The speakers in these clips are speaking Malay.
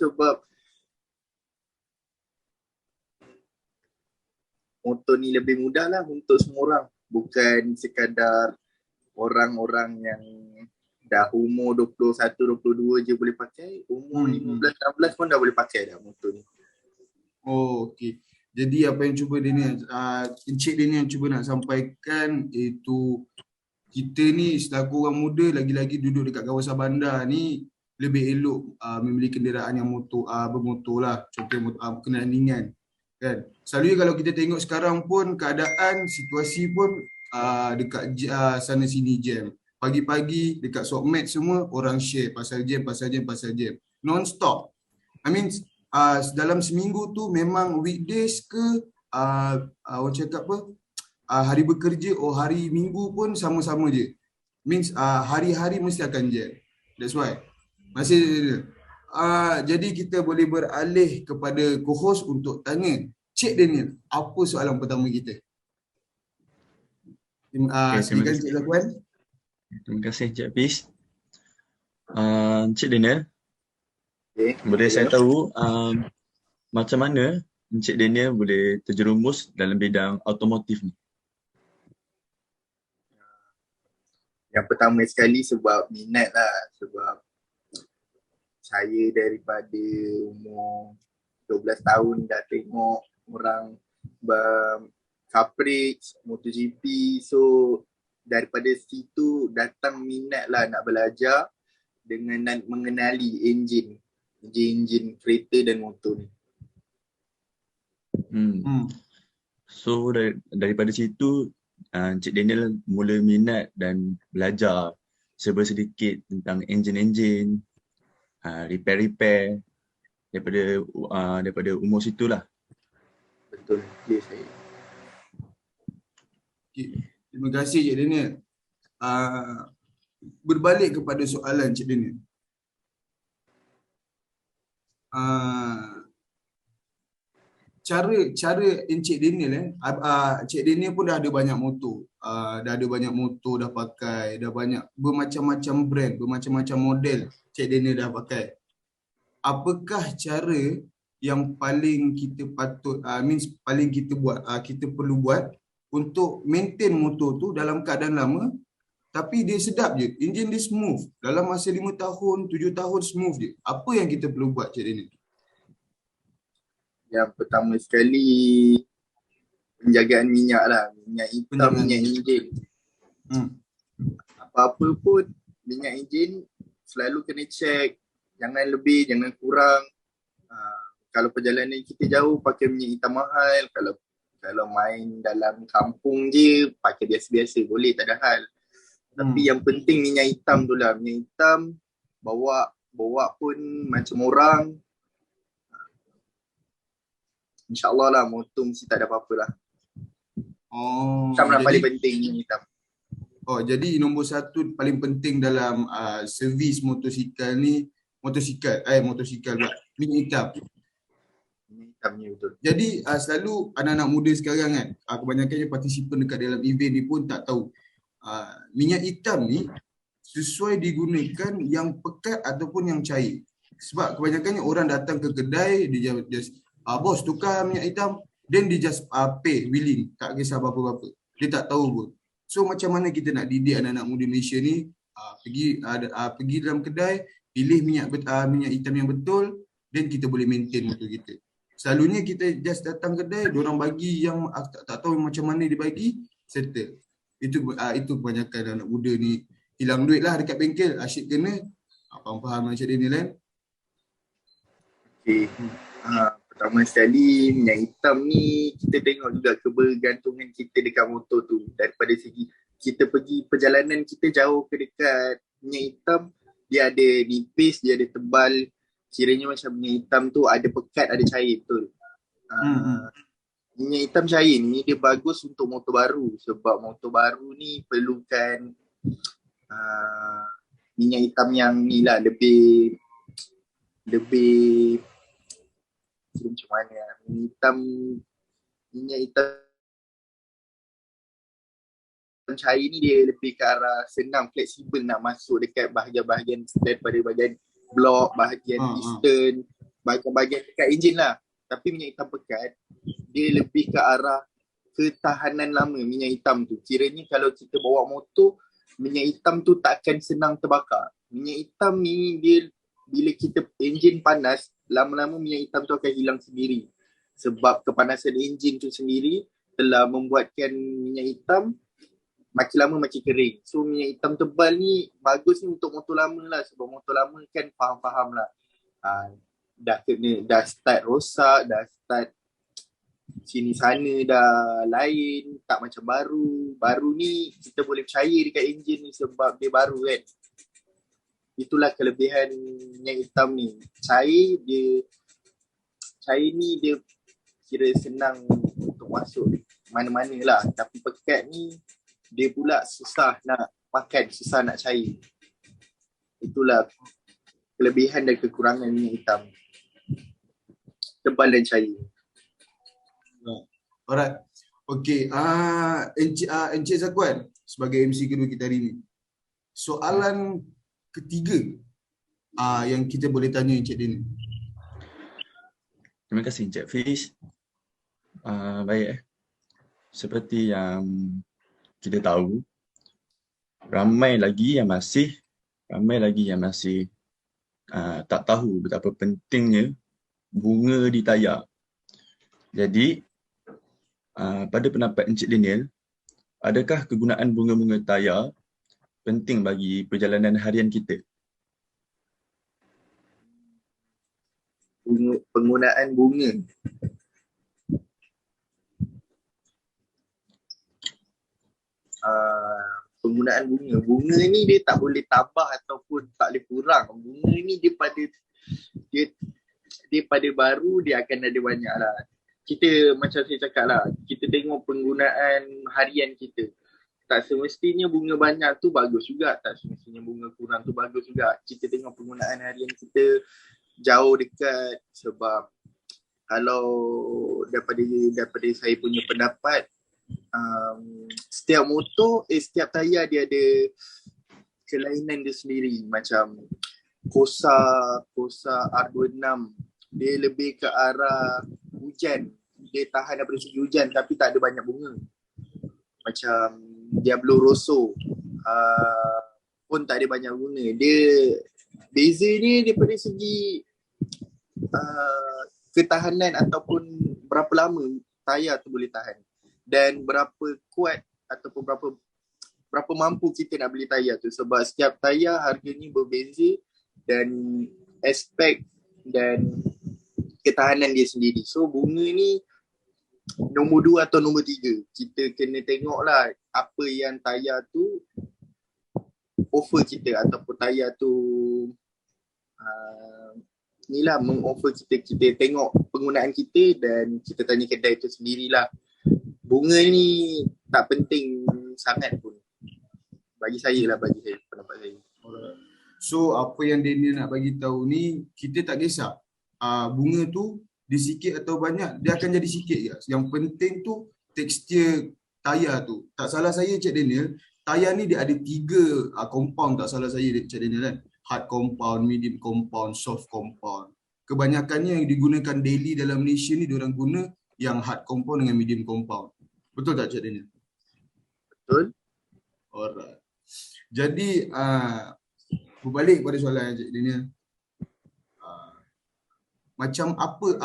sebab motor ni lebih mudah lah untuk semua orang. Bukan sekadar orang-orang yang dah umur 21, 22 je boleh pakai. Umur 15, 16 pun dah boleh pakai dah motor ni. Oh, okey. Jadi apa yang cuba dia ni, Encik dia ni yang cuba nak sampaikan iaitu kita ni selaku orang muda lagi-lagi duduk dekat kawasan bandar ni lebih elok membeli kenderaan yang bermotor lah. Contoh kenderaan ringan. Kan? Selalunya kalau kita tengok sekarang pun keadaan situasi pun dekat sana sini jam. Pagi-pagi dekat Sokmed semua orang share pasal jam. Non-stop. I mean dalam seminggu tu memang weekdays ke orang cakap apa hari bekerja hari minggu pun sama-sama je. Means hari-hari mesti akan jam. That's why. Jadi kita boleh beralih kepada co-host untuk tanya Cik Daniel, apa soalan pertama kita? Silakan Cik Lakuan. Terima kasih Cik Hafiz. Cik Daniel, boleh saya tahu macam mana Encik Daniel boleh terjerumus dalam bidang automotif ni? Yang pertama sekali sebab minat lah. Sebab saya daripada umur 12 tahun dah tengok orang coverage MotoGP. So daripada situ datang minat lah nak belajar dengan mengenali enjin kereta dan motor ni. So daripada situ Encik Daniel mula minat dan belajar serba sedikit tentang enjin, repair daripada umur situlah. Betul, yes saya. Terima kasih Cik Daniel. Berbalik kepada soalan Cik Daniel. Cara Encik Daniel Cik Daniel pun dah ada banyak motor. Dah pakai, dah banyak bermacam-macam brand, bermacam-macam model Cik Daniel dah pakai. Apakah cara yang paling kita paling kita perlu buat untuk maintain motor tu dalam keadaan lama tapi dia sedap je, enjin dia smooth dalam masa 5 tahun, 7 tahun smooth je. Apa yang kita perlu buat Cik Daniel? Yang pertama sekali penjagaan minyak lah, minyak hitam, minyak enjin. Apa-apa pun minyak enjin selalu kena check, jangan lebih, jangan kurang. Kalau perjalanan kita jauh pakai minyak hitam mahal, kalau main dalam kampung je pakai biasa-biasa boleh, tak ada hal. Tapi yang penting minyak hitam tu lah. Minyak hitam bawa pun macam orang, InsyaAllah lah motor mesti tak ada apa-apa lah. Hitam lah paling penting minyak hitam. Jadi nombor satu paling penting dalam servis motosikal ni, motosikal pula, minyak hitam. Minyak hitam ni betul. Jadi selalu anak-anak muda sekarang kan, kebanyakannya partisipan dekat dalam event ni pun tak tahu minyak hitam ni sesuai digunakan yang pekat ataupun yang cair. Sebab kebanyakannya orang datang ke kedai, dia just bos tukar minyak hitam, then dia just pay willing, tak kisah apa-apa. Dia tak tahu pun. So macam mana kita nak didik anak-anak muda Malaysia ni pergi dalam kedai, pilih minyak hitam yang betul, then kita boleh maintain motor kita. Selalunya kita just datang kedai, diorang bagi yang tak tahu macam mana dia bagi, settle. Itu kebanyakan anak muda ni hilang duit lah dekat bengkel, asyik kena. Faham macam dia ni kan? Okay. Pertama sekali minyak hitam ni kita tengok juga kebergantungan kita dekat motor tu. Daripada segi kita pergi perjalanan kita jauh ke dekat, minyak hitam dia ada nipis, dia ada tebal. Kiranya macam minyak hitam tu ada pekat, ada cair, betul. Minyak hitam cair ni dia bagus untuk motor baru. Sebab motor baru ni perlukan minyak hitam yang ni lah, lebih macam mana, minyak hitam cair ni dia lebih ke arah senang, fleksibel nak masuk dekat bahagian-bahagian daripada bahagian blok, bahagian piston. bahagian dekat enjin lah. Tapi minyak hitam pekat, dia lebih ke arah ketahanan lama minyak hitam tu. Kiranya kalau kita bawa motor, minyak hitam tu tak akan senang terbakar. Minyak hitam ni dia bila kita enjin panas, lama-lama minyak hitam tu akan hilang sendiri. Sebab kepanasan enjin tu sendiri telah membuatkan minyak hitam makin lama makin kering. So minyak hitam tebal ni bagus ni untuk motor lama lah. Sebab motor lama kan faham-faham lah. Dah start rosak, dah start sini sana dah lain, tak macam baru. Baru ni kita boleh percaya dekat enjin ni sebab dia baru kan. Itulah kelebihan minyak hitam ni. Cair ni dia kira senang untuk masuk mana-mana lah. Tapi pekat ni dia pula susah nak makan, susah nak cair. Itulah kelebihan dan kekurangan minyak hitam. Tebal dan cair. Alright. Okay. Encik Zakuan sebagai MC kedua kita hari ni. Soalan ketiga yang kita boleh tanya Encik Daniel. Terima kasih Encik Fiz. Baik. Seperti yang kita tahu, ramai lagi yang masih tak tahu betapa pentingnya bunga di tayar. Jadi, pada pendapat Encik Daniel, adakah kegunaan bunga-bunga tayar penting bagi perjalanan harian kita? Penggunaan bunga. Penggunaan bunga. Bunga ni dia tak boleh tambah ataupun tak boleh kurang. Bunga ni dia pada baru dia akan ada banyak lah. Kita macam saya cakap lah, kita tengok penggunaan harian kita. Tak semestinya bunga banyak tu bagus juga, tak semestinya bunga kurang tu bagus juga. Kita tengok penggunaan harian kita jauh dekat. Sebab kalau daripada saya punya pendapat, setiap motor, setiap tayar dia ada kelainan dia sendiri. Macam Corsa R26, dia lebih ke arah hujan. Dia tahan daripada segi hujan tapi tak ada banyak bunga. Macam Diablo Rosso pun tak ada banyak bunga. Dia beza ni daripada segi ketahanan ataupun berapa lama tayar tu boleh tahan. Dan berapa kuat ataupun berapa mampu kita nak beli tayar tu. Sebab setiap tayar harganya berbeza dan aspek dan ketahanan dia sendiri. So bunga ni nombor 2 atau nombor 3. Kita kena tengok lah apa yang tayar tu offer kita ataupun tayar tu inilah mengoffer kita. Kita tengok penggunaan kita dan kita tanya kedai tu sendirilah. Bunga ni tak penting sangat pun. Bagi saya pendapat saya. So apa yang Daniel nak bagi tahu ni, kita tak kisah bunga tu dia sikit atau banyak, dia akan jadi sikit je. Yang penting tu tekstur tayar tu. Tak salah saya Cik Daniel, tayar ni dia ada 3 compound, tak salah saya Cik Daniel kan. Hard compound, medium compound, soft compound. Kebanyakannya yang digunakan daily dalam Malaysia ni diorang guna yang hard compound dengan medium compound. Betul tak Cik Daniel? Betul. Alright. Jadi berbalik pada soalan Cik Daniel. Macam apa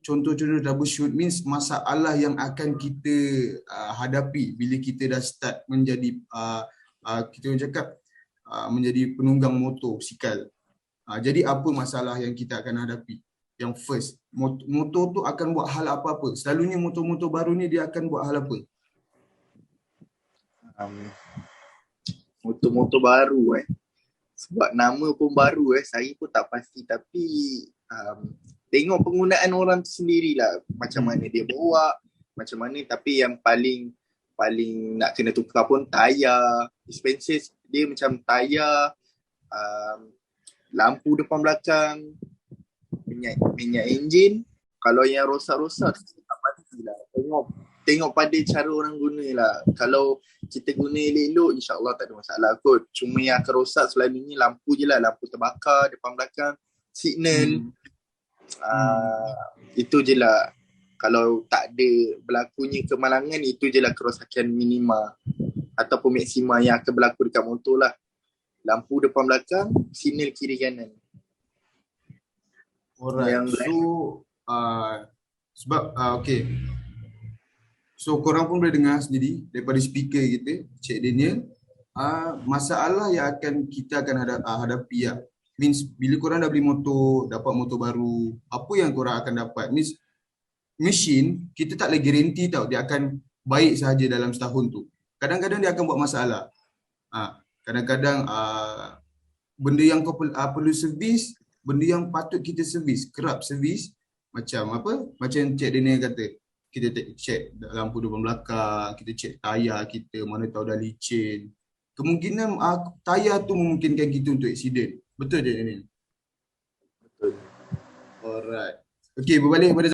contoh-contoh troubleshoot means masalah yang akan kita hadapi bila kita dah start menjadi kita cakap menjadi penunggang motosikal. Jadi apa masalah yang kita akan hadapi? Yang first, motor tu akan buat hal apa-apa. Selalunya motor-motor baru ni dia akan buat hal apa? Motor-motor baru sebab nama pun baru saya pun tak pasti. Tapi tengok penggunaan orang tu sendirilah. Macam mana dia bawa, macam mana. Tapi yang paling nak kena tukar pun tayar. Expenses dia macam tayar, lampu depan belakang, minyak enjin. Kalau yang rosak-rosak tak pastilah. Tengok pada cara orang guna lah. Kalau kita guna elok-elok, insyaAllah tak ada masalah kot. Cuma yang akan rosak selalunya lampu je lah. Lampu terbakar depan belakang, signal. Itu je lah. Kalau tak ada berlakunya kemalangan, itu je lah kerosakan minima ataupun maksima yang akan berlaku dekat motor lah. Lampu depan belakang, signal kiri kanan. Alright. Yang So sebab okay. So korang pun boleh dengar sendiri daripada speaker kita, Cik Daniel, masalah yang kita akan hadapi lah. Means bila korang dah beli motor, dapat motor baru, apa yang korang akan dapat? Means mesin kita tak boleh guarantee tau dia akan baik sahaja dalam setahun tu. Kadang-kadang dia akan buat masalah. Kadang-kadang benda yang kau perlu servis, benda yang patut kita servis, kerap servis, macam apa? Macam Cik Daniel kata, kita check lampu depan belakang, kita check tayar kita, mana tahu dah licin. Kemungkinan tayar tu memungkinkan kita untuk aksiden. Betul je Daniel? betul. Alright. Okay, berbalik pada